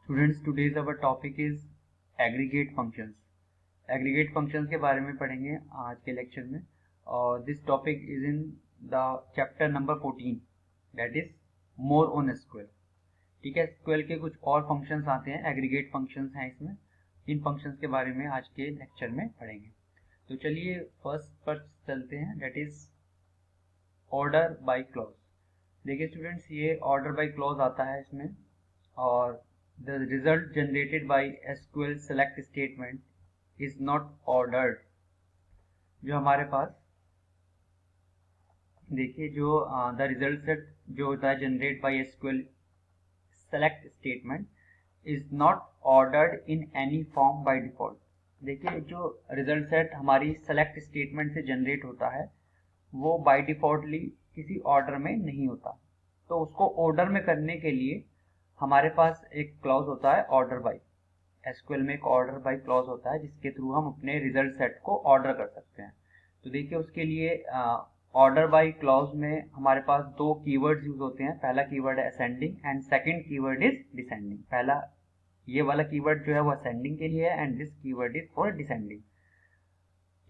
Students, today's our topic is aggregate functions. Aggregate functions के बारे में पढ़ेंगे आज के लेक्चर में, और this topic is in the chapter number 14, that is more on SQL. ठीक है, एसक्यूएल के कुछ और फंक्शंस आते हैं, एग्रीगेट फंक्शंस हैं इसमें। इन फंक्शंस के बारे में आज के लेक्चर में पढ़ेंगे। तो चलिए फर्स्ट पर चलते हैं, that is order by clause. देखिए स्टूडेंट्स, ये ऑर्डर बाय क्लॉज आता है इसमें, और the result generated by SQL select statement is not ordered। जो हमारे पास देखिए, जो the result set जो होता है generate by SQL select statement is not ordered in any form by default। देखिए, जो result set हमारी select statement से generate होता है वो by defaultly किसी order में नहीं होता। तो उसको order में करने के लिए हमारे पास एक क्लॉज होता है ऑर्डर बाय। एसक्यूएल में एक ऑर्डर बाय क्लॉज होता है जिसके थ्रू हम अपने रिजल्ट सेट को ऑर्डर कर सकते हैं। तो देखिए, उसके लिए ऑर्डर बाय क्लॉज में हमारे पास दो कीवर्ड्स यूज होते हैं। पहला कीवर्ड है ascending and second keyword is descending. पहला ये वाला कीवर्ड जो है वो असेंडिंग के लिए है and this keyword is for descending.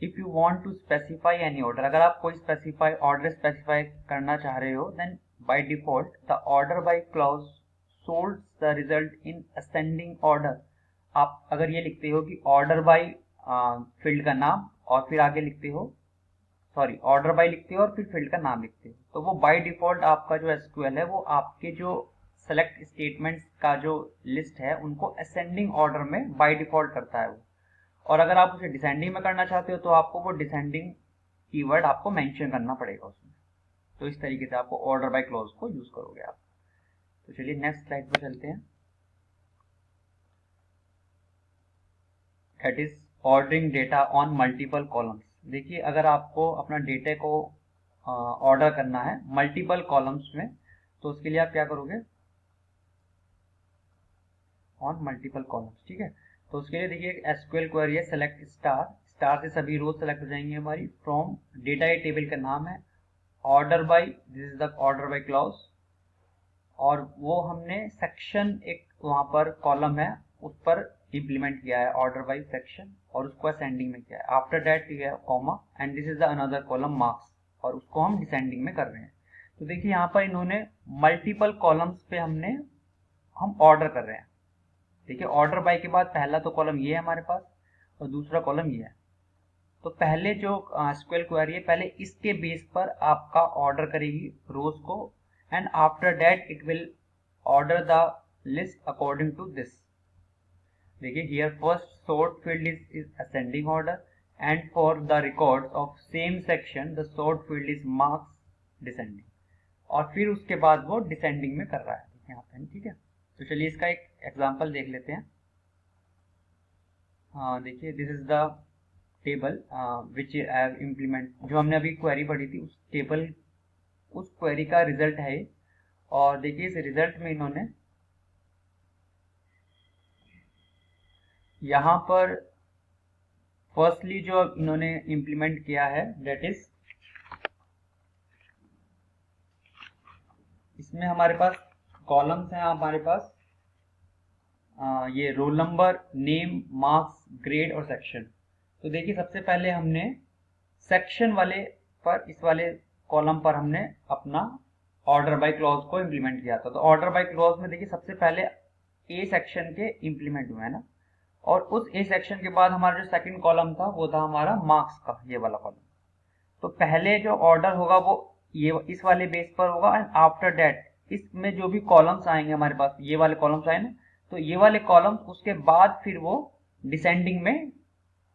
If you want to specify any order, अगर आप कोई स्पेसिफाई ऑर्डर स्पेसिफाई करना चाह रहे हो, then by default the order by clause sorts the result in ascending order। आप अगर ये लिखते हो कि ऑर्डर बाय फील्ड का नाम और फिर आगे लिखते हो, सॉरी ऑर्डर बाय लिखते हो और फिर फील्ड का नाम लिखते हो, तो वो बाय डिफॉल्ट आपका जो एसक्यूएल है वो आपके जो सेलेक्ट स्टेटमेंट्स का जो लिस्ट है उनको असेंडिंग ऑर्डर में बाय डिफॉल्ट करता है वो। और अगर आप उसे डिसेंडिंग में करना चाहते हो तो आपको वो डिसेंडिंग कीवर्ड आपको मेंशन करना पड़ेगा उसमें। तो इस तरीके से आपको ऑर्डर बाय क्लॉज को यूज करोगे आप। तो चलिए नेक्स्ट स्लाइड पर चलते हैं, that is ordering data on multiple columns. देखिए, अगर आपको अपना डेटा को ऑर्डर करना है मल्टीपल कॉलम्स में, तो उसके लिए आप क्या करोगे, ऑन मल्टीपल कॉलम्स। ठीक है, तो उसके लिए देखिए एसक्यूएल क्वेरी है सेलेक्ट स्टार, स्टार से सभी रोज सेलेक्ट हो जाएंगी हमारी। फ्रॉम डेटा, ये टेबल का नाम है। Order by, this is the order by clause, और वो हमने सेक्शन एक वहां पर कॉलम है उस पर इंप्लीमेंट किया है ऑर्डर बाय सेक्शन, और उसको असेंडिंग में किया है। आफ्टर दैट ये comma and this is the another column marks, और उसको हम डिसेंडिंग में कर रहे हैं। तो देखिए यहाँ पर इन्होंने मल्टीपल कॉलम्स पे हम ऑर्डर कर रहे हैं। देखिए, ऑर्डर बाय के बाद पहला तो कॉलम ये है हमारे पास और दूसरा कॉलम ये है। तो पहले जो एसक्यूएल क्वेरी है पहले इसके बेस पर आपका ऑर्डर करेगी रोज को, and after that it will order the list according to this। देखिए, here first sort field is ascending order and for the records of same section the sort field is marks descending, और फिर उसके बाद वो descending में कर रहा है यहाँ पे। ठीक है, तो चलिए इसका एक एग्जांपल देख लेते हैं। देखिए, this is the table which I have implement, जो हमने अभी क्वेरी पढ़ी थी उस टेबल उस क्वेरी का रिजल्ट है। और देखिए इस रिजल्ट में इन्होंने यहाँ पर फर्स्टली जो इन्होंने इंप्लीमेंट किया है दैट इज, इसमें हमारे पास कॉलम्स हैं हमारे पास ये roll number, name, marks, grade और सेक्शन। तो देखिए सबसे पहले हमने सेक्शन वाले पर, इस वाले कॉलम पर हमने अपना ऑर्डर बाय क्लॉज को इंप्लीमेंट किया था। तो ऑर्डर बाय क्लॉज में देखिए सबसे पहले ए सेक्शन के इंप्लीमेंट हुए हैं ना, और उस ए सेक्शन के बाद हमारा जो सेकंड कॉलम था वो था हमारा मार्क्स का, ये वाला कॉलम। तो पहले जो ऑर्डर होगा वो ये इस वाले बेस पर होगा, एंड आफ्टर दैट इसमें जो भी कॉलम्स आएंगे हमारे पास, ये वाले कॉलम्स आए ना, तो ये वाले कॉलम्स उसके बाद फिर वो डिसेंडिंग में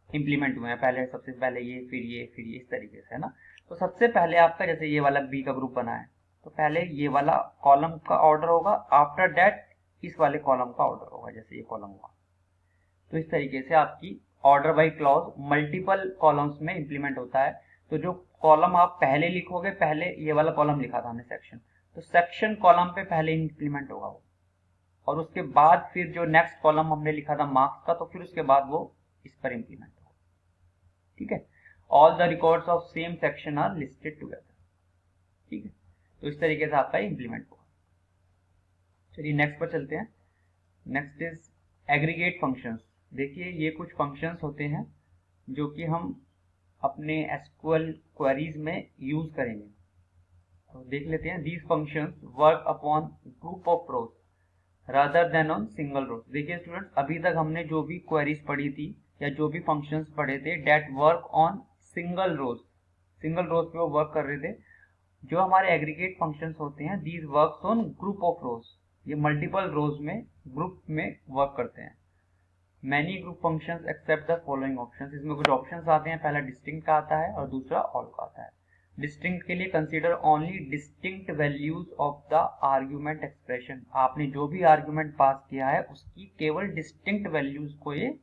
इंप्लीमेंट हुए हैं। पहले सबसे पहले ये, फिर ये, फिर ये, इस तरीके से है ना। तो सबसे पहले आपका जैसे ये वाला बी का ग्रुप बना है, तो पहले ये वाला कॉलम का ऑर्डर होगा, आफ्टर दैट इस वाले कॉलम का ऑर्डर होगा, जैसे ये कॉलम हुआ। तो इस तरीके से आपकी order by clause multiple columns में इंप्लीमेंट होता है। तो जो कॉलम आप पहले लिखोगे, पहले ये वाला कॉलम लिखा था हमने सेक्शन, तो सेक्शन कॉलम पे पहले इंप्लीमेंट होगा वो, और उसके बाद फिर जो नेक्स्ट कॉलम हमने लिखा था मार्क्स का, तो फिर उसके बाद वो इस पर इंप्लीमेंट होगा। ठीक है, all the records of same section are listed together. ठीक है, तो इस तरीके से आपका इंप्लीमेंट होगा। चलिए नेक्स्ट पर चलते हैं, नेक्स्ट इज एग्रीगेट फंक्शंस। देखिए ये कुछ फंक्शंस होते हैं जो कि हम अपने एसक्यूएल क्वेरीज में यूज करेंगे। तो देख लेते हैं। These functions work upon group of rows rather than on single rows. देखिए स्टूडेंट्स, अभी तक हमने जो भी क्वेरीज पढ़ी थी या जो भी फंक्शंस पढ़े थे डेट वर्क ऑन सिंगल रोज पे वो वर्क कर रहे थे। जो हमारे एग्रीगेट फंक्शंस होते हैं these works on group of rows, ये मल्टीपल रोज में ग्रुप में वर्क करते हैं। Many group functions accept the following options. इसमें कुछ ऑप्शंस आते हैं, पहला डिस्टिंक्ट का आता है और दूसरा ऑल का आता है। डिस्टिंक्ट के लिए consider only distinct values of the argument expression. आपने जो भी आर्ग्यूमेंट पास किया है उसकी केवल डिस्टिंक्ट वैल्यूज को ये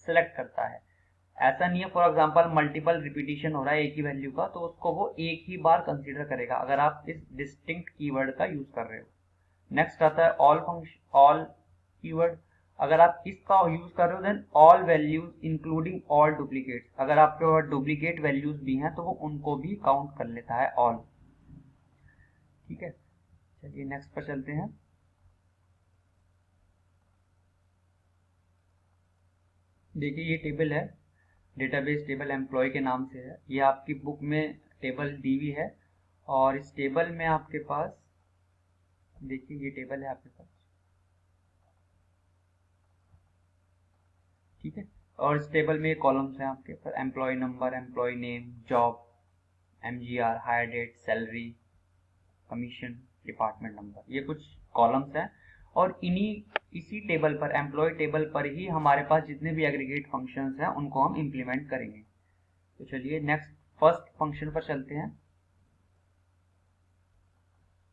सिलेक्ट करता है। ऐसा नहीं है फॉर एग्जांपल मल्टीपल रिपीटिशन हो रहा है एक ही वैल्यू का तो उसको वो एक ही बार कंसीडर करेगा अगर आप इस डिस्टिंक्ट कीवर्ड का यूज कर रहे हो। नेक्स्ट आता है ऑल कीवर्ड। अगर आप इसका यूज कर रहे हो then all values including all duplicates. अगर आपके पास डुप्लीकेट वैल्यूज भी हैं तो वो उनको भी काउंट कर लेता है ऑल। ठीक है, चलिए नेक्स्ट पर चलते हैं। देखिए ये टेबल है, डेटाबेस टेबल एम्प्लॉय के नाम से है। ये आपकी बुक में टेबल दी हुई है और इस टेबल में आपके पास देखिए ये टेबल है आपके पास। ठीक है, और इस टेबल में कॉलम्स हैं आपके पास, employ number, employ name, job, MGR, hire date, salary, commission, department number, ये कुछ कॉलम्स हैं। और इसी टेबल पर एम्प्लॉय टेबल पर ही हमारे पास जितने भी एग्रीगेट फंक्शंस हैं उनको हम इम्प्लीमेंट करेंगे। तो चलिए नेक्स्ट फर्स्ट फंक्शन पर चलते हैं,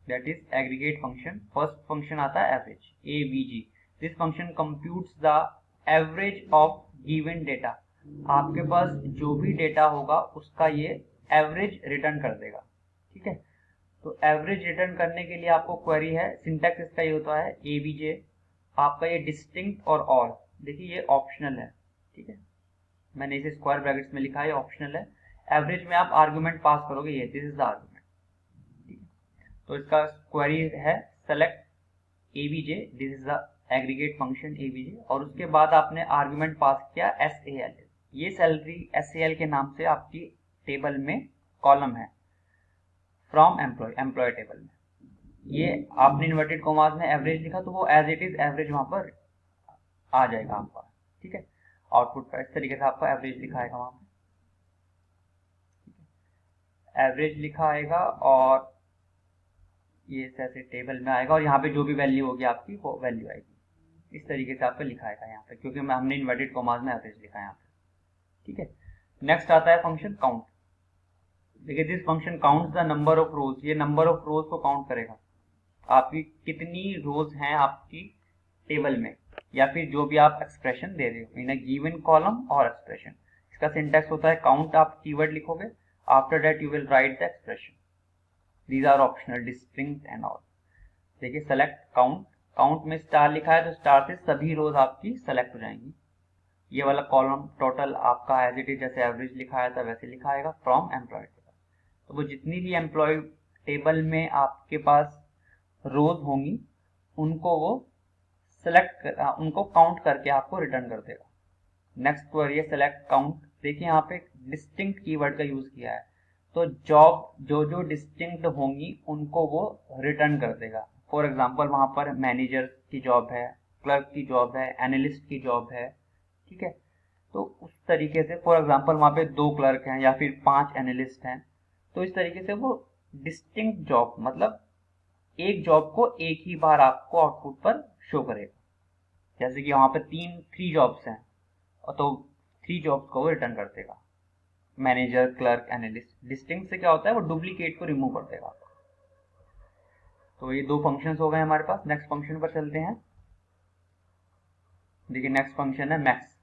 that is aggregate function. First function आता है average, AVG. This function computes the average of given data. आपके पास जो भी डेटा होगा उसका ये एवरेज रिटर्न कर देगा। ठीक है, तो एवरेज रिटर्न करने के लिए आपको क्वेरी है, सिंटैक्स इसका ये होता है एवीजे। आपका ये डिस्टिंक्ट और ऑल, देखिए ये ऑप्शनल है। ठीक है, मैंने इसे स्क्वायर ब्रैकेट्स में लिखा है, ऑप्शनल है। एवरेज में आप आर्गुमेंट पास करोगे, ये दिस इज द आर्गुमेंट। ठीक है, तो इसका क्वेरी है select AVG, this is the aggregate function AVG, और उसके बाद आपने आर्गुमेंट पास किया एसएएल। ये सैलरी एसएएल के नाम से आपकी टेबल में कॉलम है फ्रॉम एम्प्लॉय टेबल में। ये आपने इन्वर्टेड कॉमास में एवरेज लिखा तो वो एज इट इज एवरेज वहां पर आ जाएगा आपका। ठीक है, आउटपुट पर इस तरीके से आपका एवरेज लिखा आएगा वहां पर। एवरेज लिखा आएगा और ये ऐसे टेबल में आएगा और यहाँ पे जो भी वैल्यू होगी आपकी वो वैल्यू आएगी। इस तरीके से आपका लिखा आएगा यहाँ पे, क्योंकि हमने इन्वर्टेड कॉमास में एवरेज लिखा है यहाँ पे। ठीक है, नेक्स्ट आता है फंक्शन काउंट। देखिए this function counts the number of rows. ये नंबर ऑफ रोज को काउंट करेगा, आपकी कितनी रोज हैं आपकी टेबल में, या फिर जो भी आप एक्सप्रेशन दे रहे हो इन अ गिवन कॉलम और एक्सप्रेशन। इसका सिंटैक्स होता है काउंट, आप कीवर्ड लिखोगे, after that you will write the expression. These are optional, distinct and all. देखिए सेलेक्ट काउंट, काउंट में स्टार लिखा है तो स्टार से सभी रोज आपकी सेलेक्ट हो जाएंगी। ये वाला कॉलम टोटल आपका एज इट इज जैसे एवरेज लिखा है था वैसे लिखा आएगा फ्रॉम एम्प्लॉय टेबल। तो वो जितनी भी एम्प्लॉय टेबल में आपके पास रोज होंगी उनको वो उनको काउंट करके आपको रिटर्न कर देगा। नेक्स्ट क्वेरी है सेलेक्ट काउंट। देखिए यहाँ पे डिस्टिंक्ट कीवर्ड का यूज किया है, तो जॉब जो जो डिस्टिंक्ट होंगी उनको वो रिटर्न कर देगा। फॉर एग्जांपल वहां पर मैनेजर की जॉब है, क्लर्क की जॉब है, एनालिस्ट की जॉब है। ठीक है, तो उस तरीके से फॉर एग्जांपल वहां पे 2 क्लर्क हैं या फिर 5 एनालिस्ट हैं, तो इस तरीके से वो डिस्टिंक्ट जॉब मतलब एक जॉब को एक ही बार आपको आउटपुट पर शो करेगा। जैसे कि वहां पर 3 जॉब्स हैं तो 3 जॉब्स को वो रिटर्न कर देगा, मैनेजर, क्लर्क, एनालिस्ट। डिस्टिंक्ट से क्या होता है, वो डुप्लीकेट को रिमूव कर देगा। तो ये 2 फंक्शंस हो गए हमारे पास। नेक्स्ट फंक्शन पर चलते हैं। देखिए नेक्स्ट फंक्शन है max.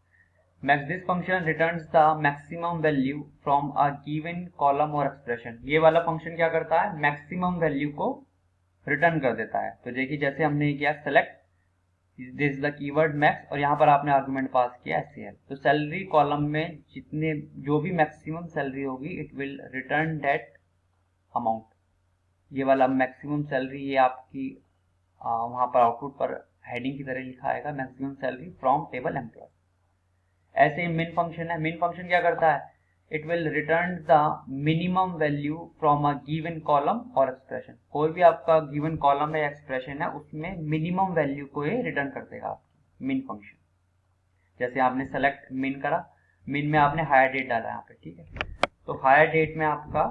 Max this function returns the maximum value from a given column और एक्सप्रेशन। ये वाला फंक्शन क्या करता है, मैक्सिमम वैल्यू को रिटर्न कर देता है। तो देखिए जैसे हमने किया select this the keyword max और यहाँ पर आपने आर्गुमेंट पास किया एससीएल, तो सैलरी कॉलम में जितने जो भी मैक्सिमम सैलरी होगी it will return that amount. ये वाला मैक्सिमम सैलरी ये आपकी वहाँ पर आउटपुट पर हेडिंग की तरह लिखा आएगा maximum salary from table employ. ऐसे ही मेन फंक्शन है, मेन फंक्शन क्या करता है, it will return the minimum value from a given column और एक्सप्रेशन। कोई भी आपका गिवन कॉलम या एक्सप्रेशन है उसमें मिनिमम वैल्यू को ये रिटर्न कर देगा आपकी मेन फंक्शन। जैसे आपने सेलेक्ट मेन करा, मेन में आपने हायर डेट डाला यहाँ पे, ठीक है, तो हायर डेट में आपका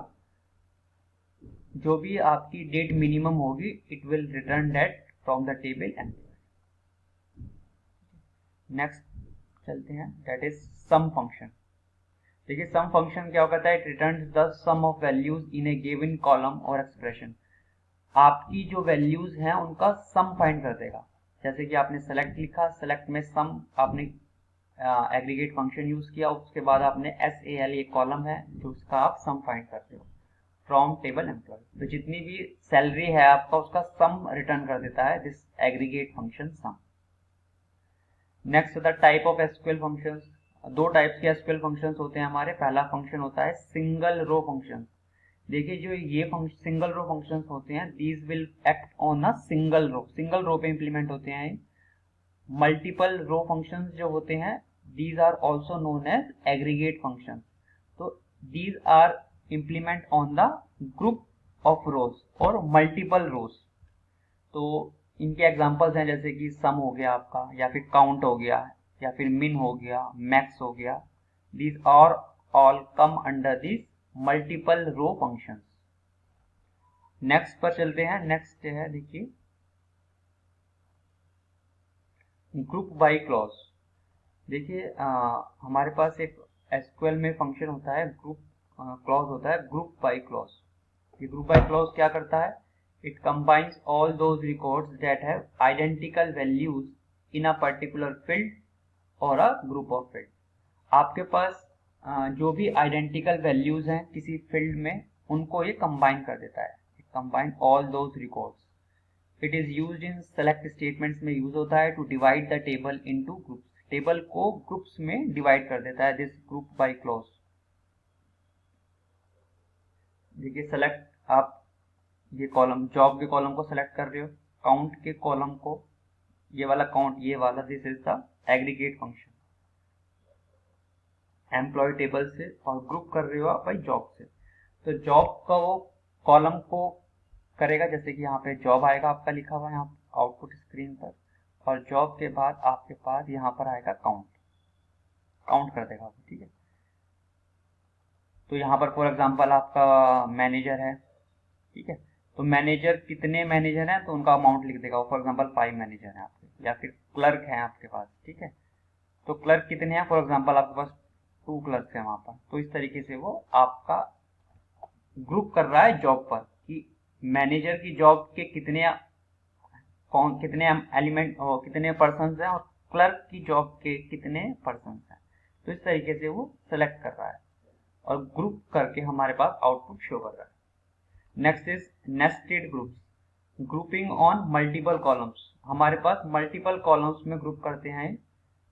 जो भी आपकी डेट मिनिमम होगी it will return that from the table employ. Next चलते हैं, दैट इज सम फंक्शन। देखिए सम फंक्शन क्या करता है, it returns the sum of values in a given column और एक्सप्रेशन। आपकी जो वैल्यूज हैं उनका सम फाइंड कर देगा। जैसे कि आपने सेलेक्ट लिखा, सेलेक्ट में सम आपने एग्रीगेट फंक्शन यूज किया, उसके बाद आपने SAL एक कॉलम है जो उसका आप सम फाइंड करते हो फ्रॉम टेबल एम्प्लॉय। तो जितनी भी सैलरी है आपका उसका सम रिटर्न कर देता है this aggregate function sum. Next the type of SQL functions. दो टाइप्स के एसक्यूएल फंक्शंस होते हैं हमारे। पहला फंक्शन होता है सिंगल रो फंक्शन। देखिए जो ये सिंगल रो फंक्शंस होते हैं these will act on a single row, single row पे इंप्लीमेंट होते हैं। मल्टीपल रो फंक्शंस जो होते हैं these are also known as aggregate functions. तो these are implement on the group of rows और मल्टीपल रोज। तो इनके एग्जांपल्स हैं जैसे कि सम हो गया आपका, या फिर काउंट हो गया, या फिर मिन हो गया, मैक्स हो गया। These are all come under this multiple row functions. Next पर चलते हैं। नेक्स्ट है देखिए ग्रुप बाय क्लॉज। देखिए हमारे पास एक एसक्यूएल में फंक्शन होता है ग्रुप क्लॉज होता है ग्रुप बाय क्लॉज। ये ग्रुप बाय क्लॉज क्या करता है, it combines all those records that have identical values in a particular field और अ ग्रुप ऑफ फील्ड। आपके पास जो भी आइडेंटिकल वैल्यूज हैं किसी फील्ड में उनको ये कंबाइन कर देता है, combine all those records. It is used in select statements में यूज होता है to divide the table into groups. Table को ग्रुप्स में डिवाइड कर देता है दिस ग्रुप बाय क्लॉज। देखिए सेलेक्ट आप ये कॉलम जॉब के कॉलम को सेलेक्ट कर रहे हो, काउंट के कॉलम को, ये वाला काउंट, ये वाला, this is the aggregate function. Employ table से और ग्रुप कर रहे हो आप भाई जॉब से, तो जॉब का वो कॉलम को करेगा। जैसे कि यहाँ पे जॉब आएगा आपका लिखा हुआ है यहाँ आउटपुट स्क्रीन पर, और जॉब के बाद आपके पास यहाँ पर आएगा काउंट, काउंट कर देगा, ठीक है। तो यहाँ पर फॉर एग्जांपल आपका मैनेजर है, ठीक है, तो मैनेजर कितने मैनेजर हैं तो उनका अमाउंट लिख देगा। फॉर एग्जांपल 5 मैनेजर हैं आपके, या फिर क्लर्क हैं आपके पास, ठीक है, तो क्लर्क कितने हैं, फॉर एग्जांपल आपके पास 2 क्लर्क हैं वहाँ पर। तो इस तरीके से वो आपका ग्रुप कर रहा है जॉब पर कि मैनेजर की जॉब के कितने एलिमेंट और कितने पर्सन हैं, और क्लर्क की जॉब के कितने पर्सन हैं। तो इस तरीके से वो सेलेक्ट कर रहा है और ग्रुप करके हमारे पास आउटपुट शो कर रहा है। Next is nested groups, grouping on multiple columns. हमारे पास मल्टीपल कॉलम्स में ग्रुप करते हैं।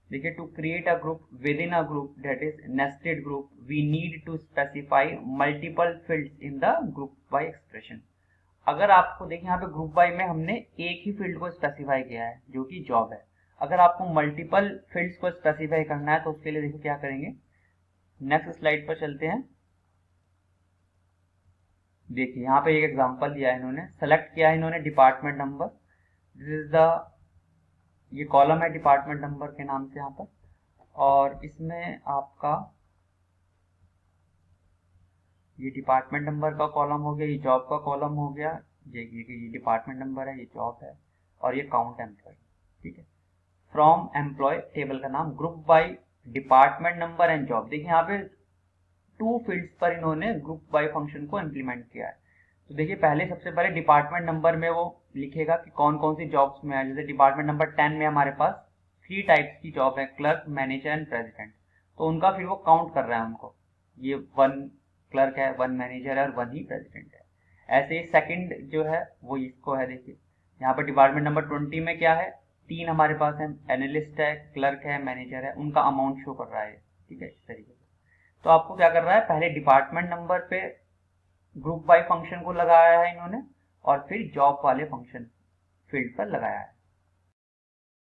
देखिए to create a group within a group that is nested group we need to specify multiple fields in the group by expression. अगर आपको देखिए यहाँ पे ग्रुप बाय में हमने एक ही फील्ड को स्पेसिफाई किया है जो कि जॉब है। अगर आपको मल्टीपल फील्ड्स को स्पेसिफाई करना है तो उसके लिए देखिए क्या करेंगे। नेक्स्ट स्लाइड पर चलते हैं। देखिए यहाँ पे एक एग्जांपल दिया है इन्होंने, सेलेक्ट किया है इन्होंने department number. This is the, ये कॉलम है डिपार्टमेंट नंबर के नाम से यहाँ पर, और इसमें आपका ये डिपार्टमेंट नंबर का कॉलम हो गया, ये जॉब का कॉलम हो गया, ये डिपार्टमेंट नंबर है, ये जॉब है, और ये काउंट एम्प्लॉय, ठीक है। फ्रॉम एम्प्लॉय टेबल का नाम group by department number and job. देखिए यहाँ पे 2 फील्ड्स पर इन्होंने ग्रुप बाय फंक्शन को इम्प्लीमेंट किया है। तो देखिए पहले सबसे पहले डिपार्टमेंट नंबर में वो लिखेगा कि कौन कौन सी जॉब्स में है। जैसे डिपार्टमेंट नंबर 10 में हमारे पास 3 टाइप्स की जॉब है, क्लर्क, मैनेजर एंड प्रेसिडेंट। तो उनका फिर वो काउंट कर रहा है उनको, ये 1 क्लर्क है, 1 मैनेजर है और 1 ही प्रेसिडेंट है। ऐसे ही सेकंड जो है वो इसको है, देखिए यहाँ पर डिपार्टमेंट नंबर 20 में क्या है, 3 हमारे पास है, एनालिस्ट है, क्लर्क है, मैनेजर है, उनका अमाउंट शो कर रहा है, ठीक है, इस तरीके से। तो आपको क्या कर रहा है, पहले डिपार्टमेंट नंबर पे ग्रुप बाय फंक्शन को लगाया है इन्होंने, और फिर जॉब वाले फंक्शन फील्ड पर लगाया है।